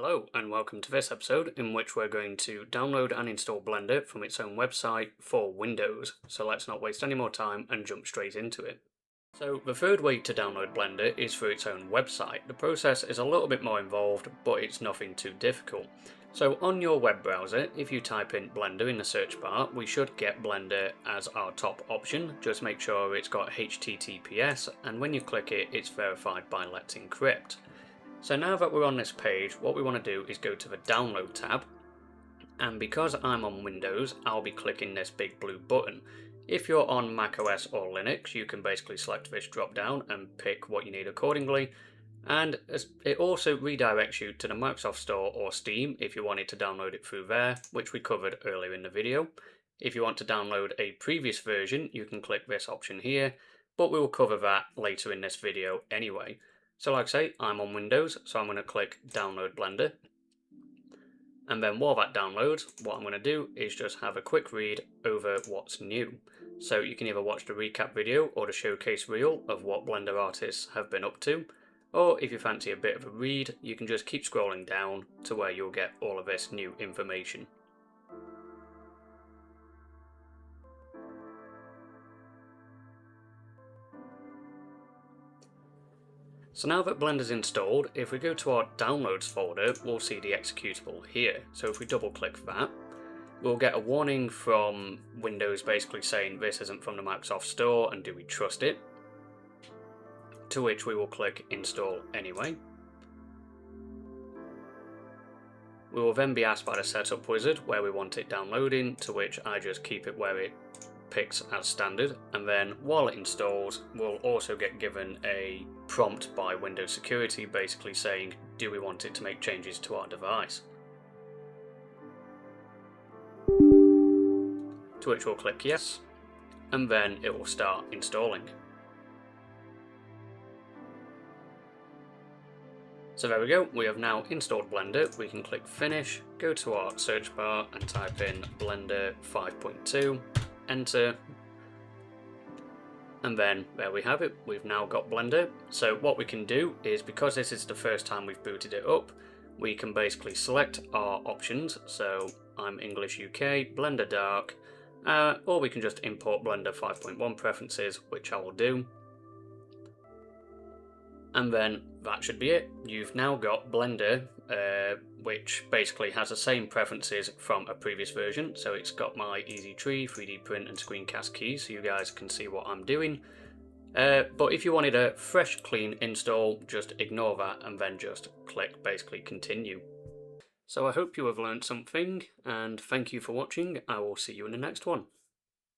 Hello and welcome to this episode in which we're going to download and install Blender from its own website for Windows. So let's not waste any more time and jump straight into it. So the third way to download Blender is through its own website. The process is a little bit more involved, but it's nothing too difficult. So on your web browser, if you type in Blender in the search bar, we should get Blender as our top option. Just make sure it's got HTTPS, and when you click it, it's verified by Let's Encrypt. So now that we're on this page, what we want to do is go to the download tab, and because I'm on Windows, I'll be clicking this big blue button. If you're on macOS or Linux, you can basically select this drop down and pick what you need accordingly, and it also redirects you to the Microsoft Store or Steam if you wanted to download it through there, which we covered earlier in the video. If you want to download a previous version, you can click this option here, but we will cover that later in this video anyway. So like I say, I'm on Windows, so I'm going to click Download Blender. And then while that downloads, what I'm going to do is just have a quick read over what's new. So you can either watch the recap video or the showcase reel of what Blender artists have been up to. Or if you fancy a bit of a read, you can just keep scrolling down to where you'll get all of this new information. So now that Blender's installed, if we go to our Downloads folder, we'll see the executable here. So if we double click that, we'll get a warning from Windows basically saying this isn't from the Microsoft Store and do we trust it? To which we will click Install anyway. We will then be asked by the setup wizard where we want it downloading, to which I just keep it where it picks as standard, and then while it installs, we'll also get given a prompt by Windows Security basically saying, do we want it to make changes to our device? To which we'll click yes, and then it will start installing. So there we go, we have now installed Blender. We can click finish, go to our search bar and type in Blender 5.2, enter, and then there we have it, we've now got Blender. So what we can do is, because this is the first time we've booted it up, we can basically select our options. So I'm English UK, Blender Dark, or we can just import Blender 5.1 preferences, which I will do. And then that should be it. You've now got Blender, which basically has the same preferences from a previous version. So it's got my Easy Tree, 3D Print and Screencast keys, so you guys can see what I'm doing. But if you wanted a fresh, clean install, just ignore that and then just click basically continue. So I hope you have learned something, and thank you for watching. I will see you in the next one.